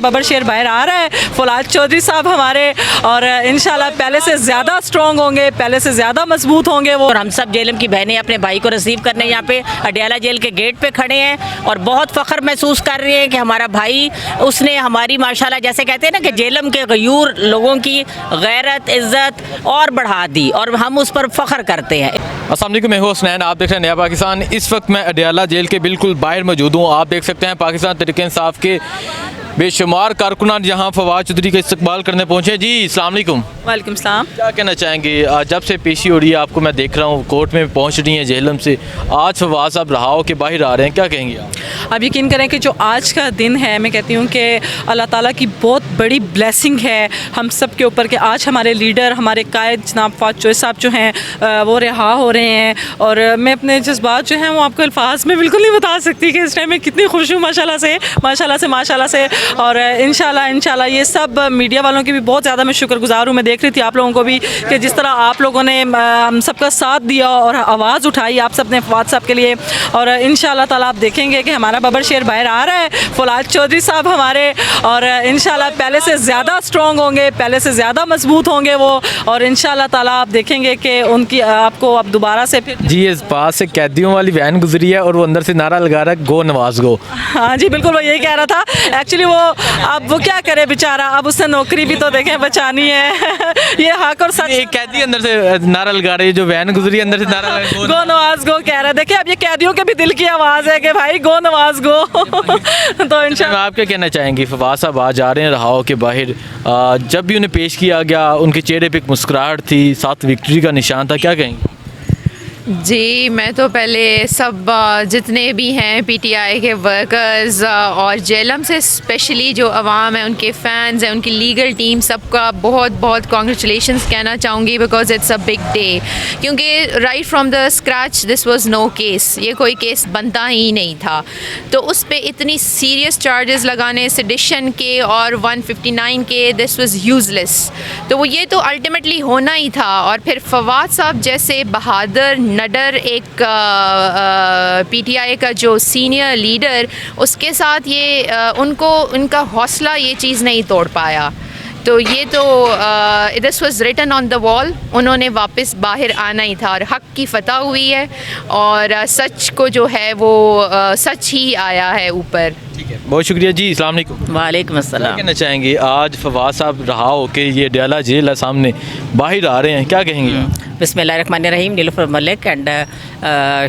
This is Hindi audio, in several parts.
बबर शेर बाहर आ रहा है, फौलाद चौधरी साहब हमारे, और इंशाल्लाह पहले से ज़्यादा स्ट्रॉन्ग होंगे, पहले से ज़्यादा मजबूत होंगे वो। और हम सब जेलम की बहनें अपने भाई को रिसीव करने यहाँ पे अडियाला जेल के गेट पे खड़े हैं और बहुत फ़ख्र महसूस कर रहे हैं कि हमारा भाई, उसने हमारी माशाल्लाह जैसे कहते हैं ना कि जेलम के गयूर लोगों की गैरत इज़्ज़त और बढ़ा दी और हम उस पर फ़ख्र करते हैं। अस्सलाम वालेकुम, मैं हूं हसनैन, आप देख रहे हैं नया पाकिस्तान। इस वक्त मैं अडियाला जेल के बिल्कुल बाहर मौजूद हूं। आप देख सकते हैं पाकिस्तान तहरीक इंसाफ के बेशुमार कारकुनान यहाँ फवाद चौधरी का इस्तकबाल करने पहुँचे। जी अस्सलाम वालेकुम। वालेकुम सलाम। क्या कहना चाहेंगे, जब से पेशी हो रही है आपको मैं देख रहा हूँ कोर्ट में पहुँच रही हैं जेलम से, आज फवाद साहब रहा हो के बाहर आ रहे हैं, क्या कहेंगे आप? अब यकीन करें कि जो आज का दिन है, मैं कहती हूँ कि अल्लाह ताला की बहुत बड़ी ब्लेसिंग है हम सब के ऊपर कि आज हमारे लीडर, हमारे कायद जनाब फवाद चौधरी साहब जो हैं वो रिहा हो रहे हैं। और मैं अपने जज्बात जो हैं वो आपको अल्फाज में बिल्कुल नहीं बता सकती कि इस टाइम में कितनी खुश हूँ माशाल्लाह से। और इंशाल्लाह ये सब मीडिया वालों की भी बहुत ज़्यादा मैं शुक्रगुजार हूँ। मैं देख रही थी आप लोगों को भी कि जिस तरह आप लोगों ने हम सबका साथ दिया और आवाज़ उठाई आप सब ने फवाद साहब के लिए। और इंशाल्लाह ताला आप देखेंगे कि हमारा बबर शेर बाहर आ रहा है, फौलाद चौधरी साहब हमारे, और इंशाल्लाह पहले से ज़्यादा स्ट्रॉन्ग होंगे, पहले से ज़्यादा मजबूत होंगे वो। और इंशाल्लाह ताला आप देखेंगे कि उनकी आपको अब दोबारा से फिर जी इस पास से कैदियों वाली वैन गुजरी है और वो अंदर से नारा लगा रहा है गो नवाज गो। हाँ जी बिल्कुल, वो यही कह रहा था। एक्चुअली वो अब वो क्या करे बेचारा, अब उसने नौकरी भी तो देखें बचानी है ये हक और सच। एक कैदी अंदर से नारा लगा रही है, जो वैन गुजरी अंदर से नारा लगा रही है, गो नवाज गो कह रहा है। देखिए अब ये कैदियों के भी दिल की आवाज़ है कि भाई गो नवाज गो तो इंशाल्लाह। आप क्या कहना चाहेंगे, फवाद साहब आज आ रहे हैं रहाओ के बाहर, जब भी उन्हें पेश किया गया उनके चेहरे पे एक मुस्कुराहट थी, साथ विक्ट्री का निशान था, क्या कहेंगे? जी मैं तो पहले सब जितने भी हैं पीटीआई के वर्कर्स और जेलम से स्पेशली जो अवाम है, उनके फ़ैन्स हैं, उनकी लीगल टीम, सबका बहुत बहुत कॉन्ग्रेचुलेशंस कहना चाहूँगी because it's a big day. क्योंकि right from the scratch this was no case, ये कोई केस बनता ही नहीं था। तो उस पर इतनी सीरियस चार्जेस लगाने सेडिशन के और 159 के, दिस वाज यूजलेस। तो वो ये तो अल्टीमेटली होना ही था। और फिर फवाद साहब जैसे बहादुर नडर एक पीटीआई का जो सीनियर लीडर, उसके साथ ये उनका हौसला ये चीज़ नहीं तोड़ पाया। तो ये तो this was written on the wall, उन्होंने वापस बाहर आना ही था और हक की फतह हुई है और सच को जो है वो सच ही आया है ऊपर। ठीक है, बहुत शुक्रिया जी। अस्सलाम वालेकुम। वालेकुम क्या अस्सलाम। कहना चाहेंगे, आज फवाद साहब रहा हो के ये अडियाला जेल है सामने बाहर आ रहे हैं, क्या कहेंगे आप? बिस्मिल्लाहिर्रहमानिर्रहीम, नीलुफर मलिक एंड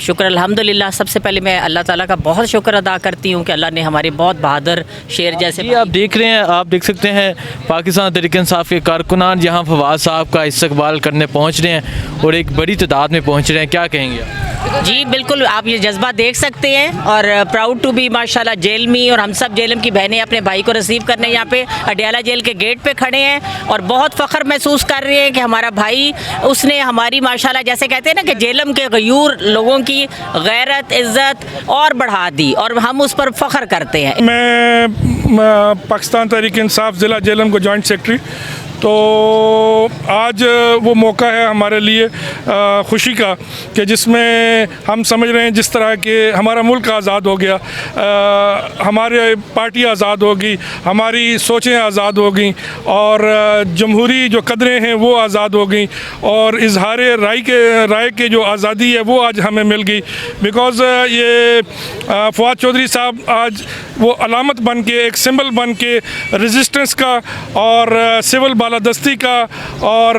शुक्र अल्हम्दुलिल्लाह। सबसे पहले मैं अल्लाह ताला का बहुत शुक्र अदा करती हूँ कि अल्लाह ने हमारे बहुत बहादुर शेर जैसे जी आप देख रहे हैं, आप देख सकते हैं पाकिस्तान तहरीक इंसाफ के कारकुनान यहाँ फवाद साहब का इस्तकबाल करने पहुँच रहे हैं और एक बड़ी तादाद में पहुँच रहे हैं, क्या कहेंगे आप? जी बिल्कुल, आप ये जज्बा देख सकते हैं और प्राउड टू बी माशाल्लाह जेल मी। और हम सब जेलम की बहनें अपने भाई को रिसीव करने यहाँ पे अडियाला जेल के गेट पे खड़े हैं और बहुत फ़ख्र महसूस कर रहे हैं कि हमारा भाई, उसने हमारी माशाल्लाह जैसे कहते हैं ना कि जेलम के गयूर लोगों की गैरत इज़्ज़त और बढ़ा दी और हम उस पर फ़ख्र करते हैं। मैं पाकिस्तान तहरीक इंसाफ ज़िला जेलम को जॉइंट सेक्रेटरी। तो आज वो मौका है हमारे लिए खुशी का कि जिसमें हम समझ रहे हैं जिस तरह के हमारा मुल्क आज़ाद हो गया, हमारे पार्टी आज़ाद होगी, हमारी सोचें आज़ाद हो गई और जमहूरी जो कदरें हैं वो आज़ाद हो गई और इजहार राय के जो आज़ादी है वो आज हमें मिल गई। बिकॉज़ ये फवाद चौधरी साहब आज वो अलामत बन के, एक सिंबल बन के रेजिस्टेंस का और सिविल बालादस्ती का और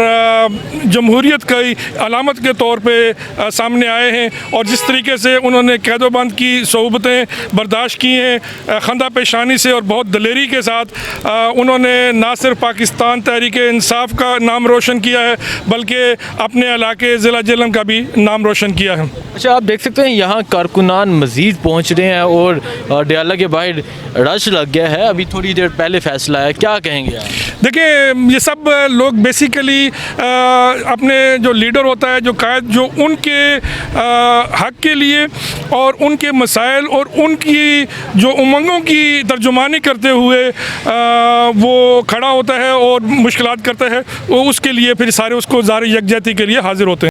जमहूरियत की अलामत के तौर पे सामने आए हैं। और जिस तरीके से उन्होंने कैदोबंद की सोबतें बर्दाश्त की हैं खंदा पेशानी से और बहुत दलेरी के साथ, उन्होंने ना सिर्फ पाकिस्तान तहरीक इंसाफ का नाम रोशन किया है बल्कि अपने इलाके ज़िला जेलम का भी नाम रोशन किया है। अच्छा, आप देख सकते हैं यहाँ कारकुनान मज़ीद पहुँच रहे हैं और अडियाला के बाहर रश लग गया है, अभी थोड़ी देर पहले फैसला है, क्या कहेंगे आप? देखिए ये सब लोग बेसिकली अपने जो लीडर होता है, जो कायद, जो उनके हक के लिए और उनके मसाइल और उनकी जो उमंगों की तर्जुमानी करते हुए वो खड़ा होता है और मुश्किलात करता है, वो उसके लिए फिर सारे उसको ज़ाहिर यकजहती के लिए हाजिर होते हैं।